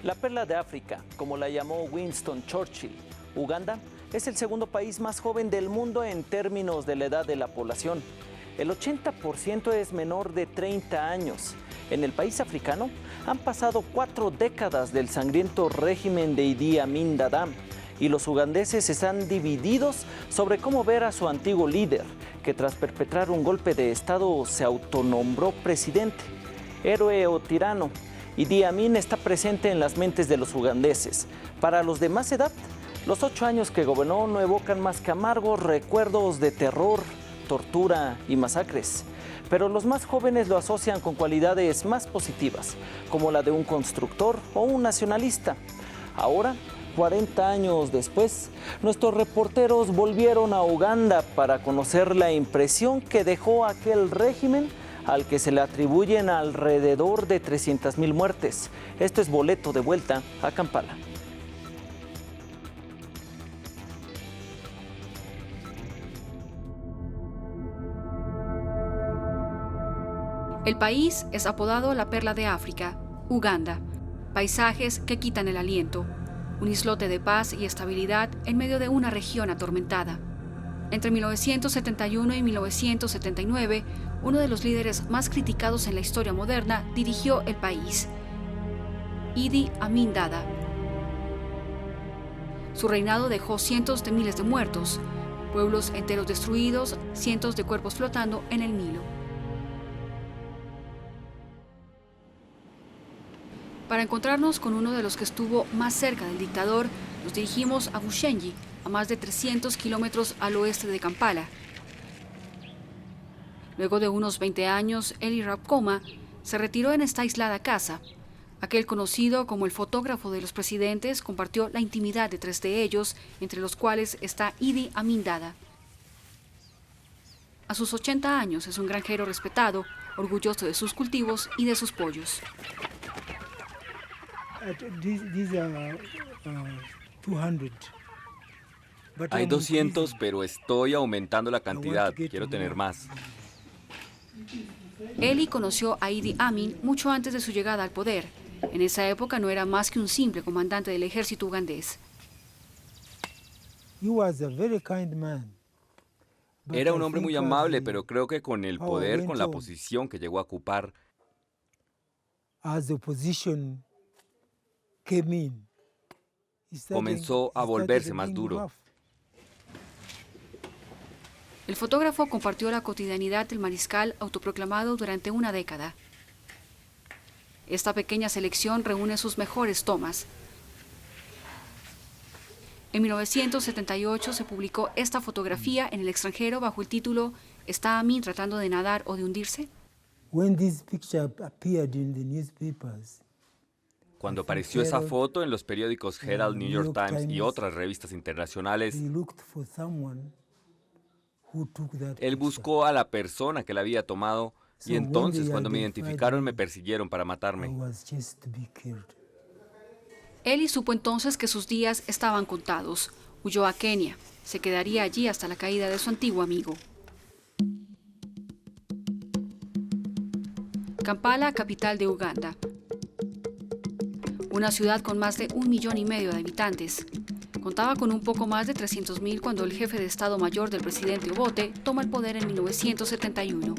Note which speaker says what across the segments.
Speaker 1: La perla de África, como la llamó Winston Churchill, Uganda es el segundo país más joven del mundo en términos de la edad de la población. El 80% es menor de 30 años. En el país africano han pasado 4 décadas del sangriento régimen de Idi Amin Dada y los ugandeses están divididos sobre cómo ver a su antiguo líder, que tras perpetrar un golpe de Estado se autonombró presidente. Héroe o tirano, Idi Amin está presente en las mentes de los ugandeses. Para los de más edad, los 8 años que gobernó no evocan más que amargos recuerdos de terror, tortura y masacres. Pero los más jóvenes lo asocian con cualidades más positivas, como la de un constructor o un nacionalista. Ahora, 40 años después, nuestros reporteros volvieron a Uganda para conocer la impresión que dejó aquel régimen al que se le atribuyen alrededor de 300,000 muertes. Esto es Boleto de Vuelta a Kampala.
Speaker 2: El país es apodado la perla de África, Uganda. Paisajes que quitan el aliento. Un islote de paz y estabilidad en medio de una región atormentada. Entre 1971 y 1979, uno de los líderes más criticados en la historia moderna dirigió el país. Idi Amin Dada. Su reinado dejó cientos de miles de muertos, pueblos enteros destruidos, cientos de cuerpos flotando en el Nilo. Para encontrarnos con uno de los que estuvo más cerca del dictador, nos dirigimos a Bushenyi, a más de 300 kilómetros al oeste de Kampala. Luego de unos 20 años, Eli Rapkoma se retiró en esta aislada casa. Aquel conocido como el fotógrafo de los presidentes compartió la intimidad de 3 de ellos, entre los cuales está Idi Amin Dada. A sus 80 años es un granjero respetado, orgulloso de sus cultivos y de sus pollos.
Speaker 3: Hay 200, pero estoy aumentando la cantidad. Quiero tener más.
Speaker 2: Eli conoció a Idi Amin mucho antes de su llegada al poder. En esa época no era más que un simple comandante del ejército ugandés.
Speaker 3: Era un hombre muy amable, pero creo que con el poder, con la posición que llegó a ocupar, comenzó a volverse más duro.
Speaker 2: El fotógrafo compartió la cotidianidad del mariscal autoproclamado durante una década. Esta pequeña selección reúne sus mejores tomas. En 1978 se publicó esta fotografía en el extranjero bajo el título ¿Está Amin tratando de nadar o de hundirse?
Speaker 3: Cuando apareció esa foto en los periódicos Herald, New York Times y otras revistas internacionales, él buscó a la persona que la había tomado y entonces cuando me identificaron me persiguieron para matarme.
Speaker 2: Eli supo entonces que sus días estaban contados. Huyó a Kenia. Se quedaría allí hasta la caída de su antiguo amigo. Kampala, capital de Uganda. Una ciudad con más de 1,5 millones de habitantes. Contaba con un poco más de 300,000 cuando el jefe de Estado Mayor del presidente Obote toma el poder en 1971.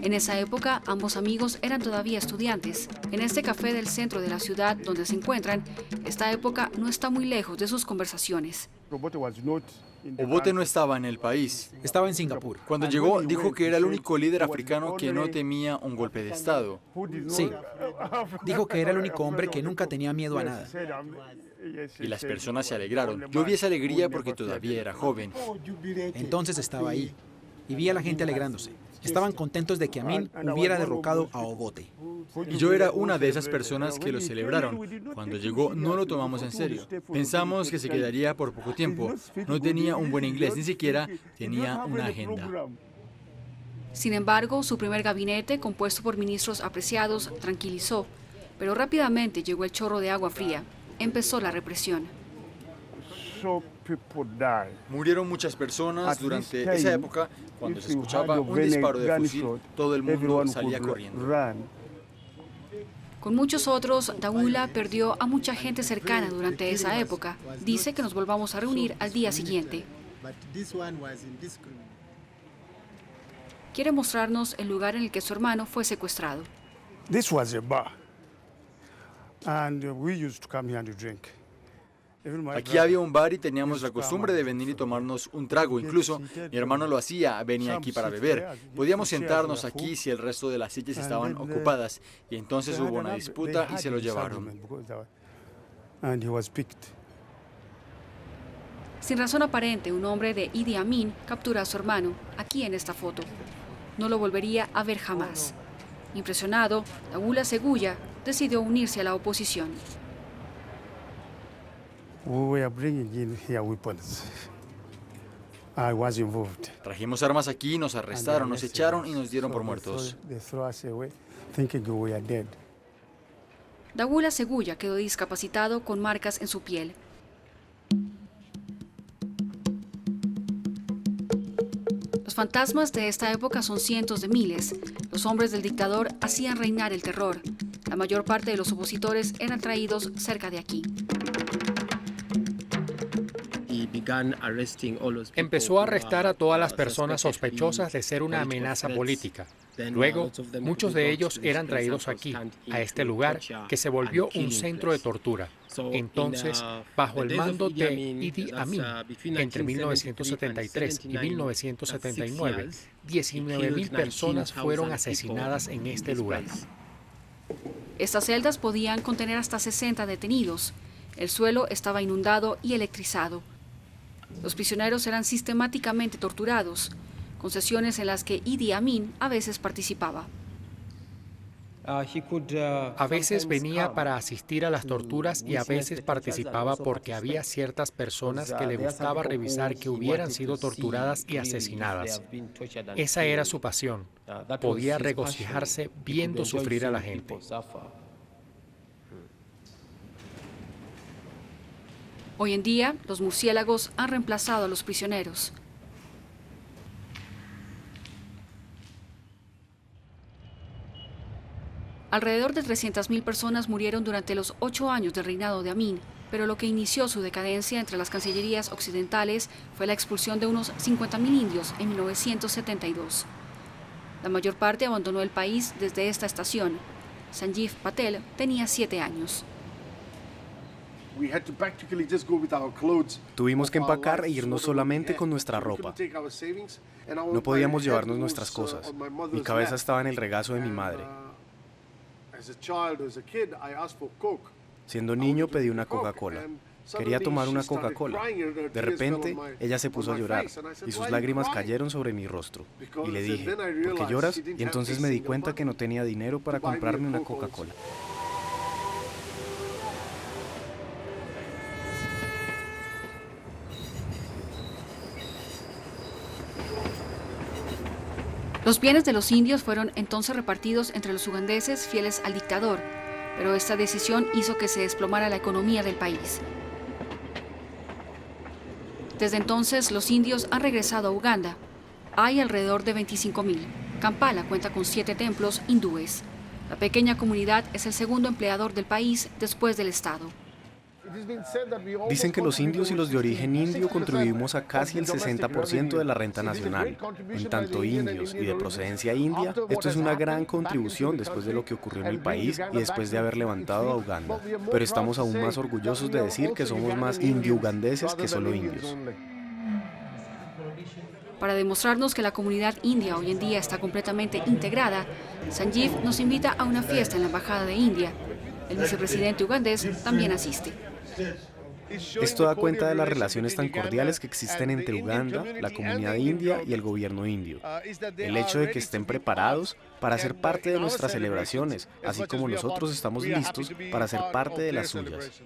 Speaker 2: En esa época, ambos amigos eran todavía estudiantes. En este café del centro de la ciudad donde se encuentran, esta época no está muy lejos de sus conversaciones.
Speaker 4: Obote no estaba en el país, estaba en Singapur. Cuando llegó, dijo que era el único líder africano que no temía un golpe de Estado.
Speaker 5: Sí, dijo que era el único hombre que nunca tenía miedo a nada.
Speaker 4: Y las personas se alegraron. Yo vi esa alegría porque todavía era joven.
Speaker 5: Entonces estaba ahí y vi a la gente alegrándose. Estaban contentos de que Amin hubiera derrocado a Obote.
Speaker 4: Y yo era una de esas personas que lo celebraron. Cuando llegó no lo tomamos en serio. Pensamos que se quedaría por poco tiempo. No tenía un buen inglés, ni siquiera tenía una agenda.
Speaker 2: Sin embargo, su primer gabinete, compuesto por ministros apreciados, tranquilizó. Pero rápidamente llegó el chorro de agua fría. Empezó la represión.
Speaker 4: Murieron muchas personas durante esa época. Cuando se escuchaba un disparo de fusil, todo el mundo salía corriendo.
Speaker 2: Con muchos otros, Daula perdió a mucha gente cercana durante esa época. Dice que nos volvamos a reunir al día siguiente. Quiere mostrarnos el lugar en el que su hermano fue secuestrado.
Speaker 6: This was a bar, and we used to come here to drink.
Speaker 4: Aquí había un bar y teníamos la costumbre de venir y tomarnos un trago. Incluso mi hermano lo hacía, venía aquí para beber. Podíamos sentarnos aquí si el resto de las sillas estaban ocupadas. Y entonces hubo una disputa y se lo llevaron.
Speaker 2: Sin razón aparente, un hombre de Idi Amin captura a su hermano, aquí en esta foto. No lo volvería a ver jamás. Impresionado, Daula Seguya decidió unirse a la oposición.
Speaker 4: Trajimos armas aquí, nos arrestaron, nos echaron y nos dieron por muertos.
Speaker 2: Daula Seguya quedó discapacitado con marcas en su piel. Los fantasmas de esta época son cientos de miles. Los hombres del dictador hacían reinar el terror. La mayor parte de los opositores eran traídos cerca de aquí.
Speaker 7: Empezó a arrestar a todas las personas sospechosas de ser una amenaza política. Luego, muchos de ellos eran traídos aquí, a este lugar, que se volvió un centro de tortura. Entonces, bajo el mando de Idi Amin, entre 1973 y 1979, 19.000 personas fueron asesinadas en este lugar.
Speaker 2: Estas celdas podían contener hasta 60 detenidos. El suelo estaba inundado y electrizado. Los prisioneros eran sistemáticamente torturados, con sesiones en las que Idi Amin a veces participaba.
Speaker 7: A veces venía para asistir a las torturas y a veces participaba porque había ciertas personas que le gustaba revisar que hubieran sido torturadas y asesinadas. Esa era su pasión. Podía regocijarse viendo sufrir a la gente.
Speaker 2: Hoy en día, los murciélagos han reemplazado a los prisioneros. Alrededor de 300.000 personas murieron durante los 8 años del reinado de Amin, pero lo que inició su decadencia entre las cancillerías occidentales fue la expulsión de unos 50.000 indios en 1972. La mayor parte abandonó el país desde esta estación. Sanjeev Patel tenía 7 años.
Speaker 8: Tuvimos que empacar e irnos solamente con nuestra ropa. No podíamos llevarnos nuestras cosas. Mi cabeza estaba en el regazo de mi madre. Siendo niño pedí una Coca-Cola. Quería tomar una Coca-Cola. De repente, ella se puso a llorar y sus lágrimas cayeron sobre mi rostro. Y le dije, ¿por qué lloras? Y entonces me di cuenta que no tenía dinero para comprarme una Coca-Cola.
Speaker 2: Los bienes de los indios fueron entonces repartidos entre los ugandeses fieles al dictador, pero esta decisión hizo que se desplomara la economía del país. Desde entonces, los indios han regresado a Uganda. Hay alrededor de 25.000. Kampala cuenta con 7 templos hindúes. La pequeña comunidad es el segundo empleador del país después del Estado.
Speaker 8: Dicen que los indios y los de origen indio contribuimos a casi el 60% de la renta nacional. En tanto indios y de procedencia india, esto es una gran contribución después de lo que ocurrió en el país y después de haber levantado a Uganda. Pero estamos aún más orgullosos de decir que somos más indio-ugandeses que solo indios.
Speaker 2: Para demostrarnos que la comunidad india hoy en día está completamente integrada, Sanjeev nos invita a una fiesta en la Embajada de India. El vicepresidente ugandés también asiste.
Speaker 8: Esto da cuenta de las relaciones tan cordiales que existen entre Uganda, la comunidad india y el gobierno indio. El hecho de que estén preparados para ser parte de nuestras celebraciones, así como nosotros estamos listos para ser parte de las suyas.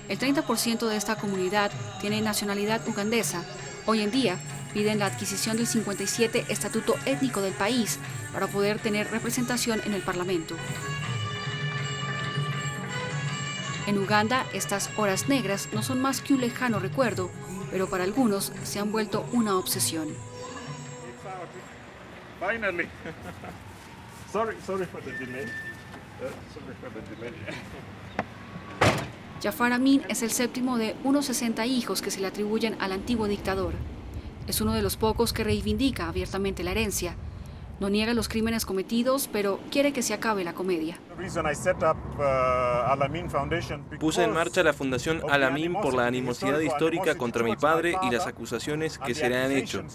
Speaker 2: El 30% de esta comunidad tiene nacionalidad ugandesa. Hoy en día piden la adquisición del 57 estatuto étnico del país para poder tener representación en el Parlamento. En Uganda, estas horas negras no son más que un lejano recuerdo, pero para algunos se han vuelto una obsesión.
Speaker 9: Finally. Sorry for the delay.
Speaker 2: Jafar Amin es el séptimo de unos 60 hijos que se le atribuyen al antiguo dictador. Es uno de los pocos que reivindica abiertamente la herencia. No niega los crímenes cometidos, pero quiere que se acabe la comedia.
Speaker 10: Puse en marcha la Fundación Al-Amin por la animosidad histórica contra mi padre y las acusaciones que se le han hecho.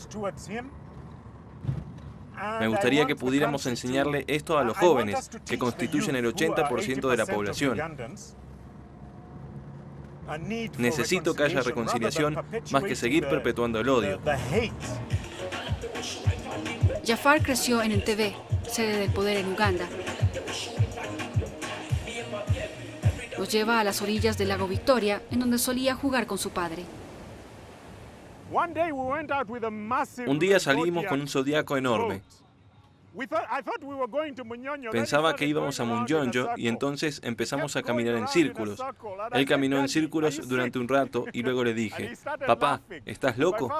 Speaker 10: Me gustaría que pudiéramos enseñarle esto a los jóvenes, que constituyen el 80% de la población. Necesito que haya reconciliación más que seguir perpetuando el odio.
Speaker 2: Jafar creció en Entebbe, sede del poder en Uganda. Los lleva a las orillas del lago Victoria, en donde solía jugar con su padre.
Speaker 10: Un día salimos con un zodiaco enorme. Pensaba que íbamos a Munyonyo y entonces empezamos a caminar en círculos. Él caminó en círculos durante un rato y luego le dije, «Papá, ¿estás loco?»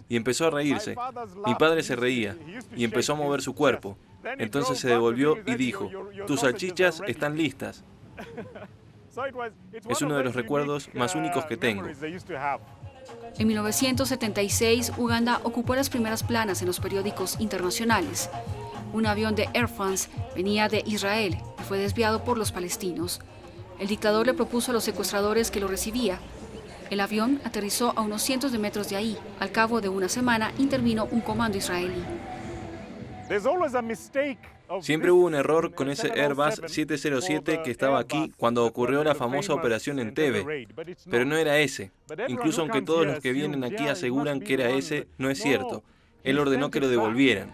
Speaker 10: Y empezó a reírse. Mi padre se reía y empezó a mover su cuerpo. Entonces se devolvió y dijo, «Tus salchichas están listas». Es uno de los recuerdos más únicos que tengo.
Speaker 2: En 1976, Uganda ocupó las primeras planas en los periódicos internacionales. Un avión de Air France venía de Israel y fue desviado por los palestinos. El dictador le propuso a los secuestradores que lo recibía. El avión aterrizó a unos cientos de metros de ahí. Al cabo de una semana intervino un comando israelí.
Speaker 10: Siempre hubo un error con ese Airbus 707 que estaba aquí cuando ocurrió la famosa operación Entebbe, pero no era ese. Incluso aunque todos los que vienen aquí aseguran que era ese, no es cierto. Él ordenó que lo devolvieran.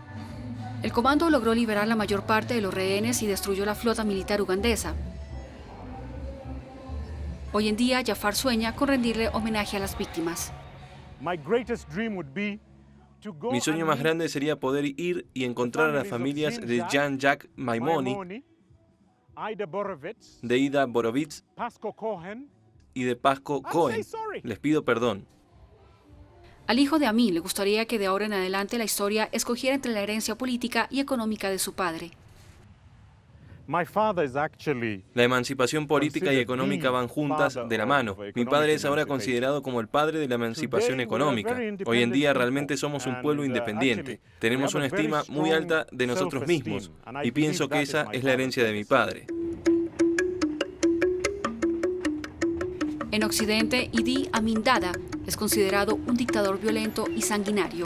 Speaker 2: El comando logró liberar la mayor parte de los rehenes y destruyó la flota militar ugandesa. Hoy en día, Jafar sueña con rendirle homenaje a las víctimas.
Speaker 10: Mi sueño más grande sería poder ir y encontrar a las familias de Jean-Jacques Maimoni, de Ida Borovitz y de Pasco Cohen. Les pido perdón.
Speaker 2: Al hijo de Amin le gustaría que de ahora en adelante la historia escogiera entre la herencia política y económica de su padre.
Speaker 10: La emancipación política y económica van juntas de la mano. Mi padre es ahora considerado como el padre de la emancipación económica. Hoy en día realmente somos un pueblo independiente. Tenemos una estima muy alta de nosotros mismos y pienso que esa es la herencia de mi padre.
Speaker 2: En Occidente, Idi Amin Dada es considerado un dictador violento y sanguinario.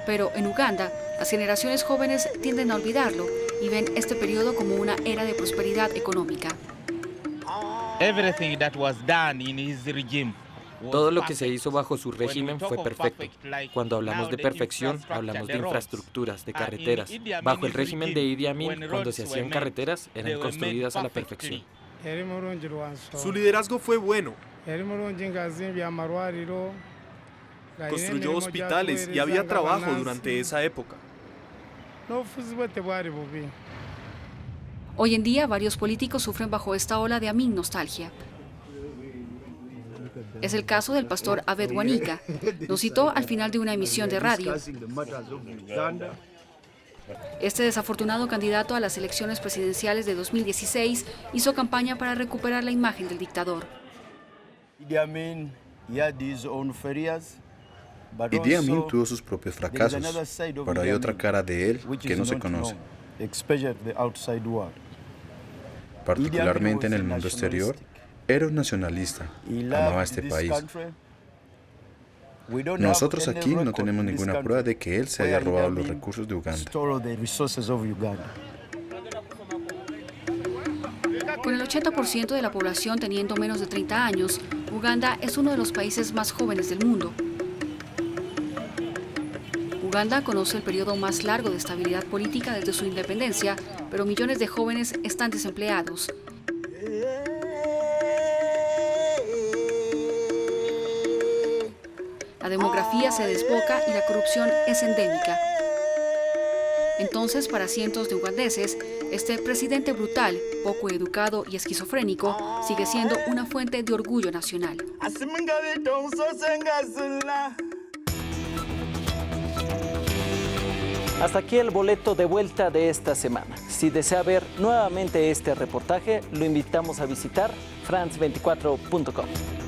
Speaker 2: Pero en Uganda, las generaciones jóvenes tienden a olvidarlo y ven este periodo como una era de prosperidad económica.
Speaker 11: Todo lo que se hizo bajo su régimen fue perfecto. Cuando hablamos de perfección, hablamos de infraestructuras, de carreteras. Bajo el régimen de Idi Amin, cuando se hacían carreteras, eran construidas a la perfección.
Speaker 12: Su liderazgo fue bueno. Construyó hospitales y había trabajo durante esa época.
Speaker 2: Hoy en día, varios políticos sufren bajo esta ola de Amin nostalgia. Es el caso del pastor Abed Wanika. Lo citó al final de una emisión de radio. Este desafortunado candidato a las elecciones presidenciales de 2016 hizo campaña para recuperar la imagen del dictador.
Speaker 13: Idi Amin
Speaker 14: tuvo sus propios fracasos, pero hay otra cara de él que no se conoce. Particularmente en el mundo exterior, era un nacionalista, amaba a este país. Nosotros aquí no tenemos ninguna prueba de que él se haya robado los recursos de Uganda.
Speaker 2: Con el 80% de la población teniendo menos de 30 años, Uganda es uno de los países más jóvenes del mundo. Uganda conoce el periodo más largo de estabilidad política desde su independencia, pero millones de jóvenes están desempleados. La demografía pornografía se desboca y la corrupción es endémica. Entonces, para cientos de ugandeses, este presidente brutal, poco educado y esquizofrénico sigue siendo una fuente de orgullo nacional.
Speaker 1: Hasta aquí el boleto de vuelta de esta semana. Si desea ver nuevamente este reportaje, lo invitamos a visitar france24.com.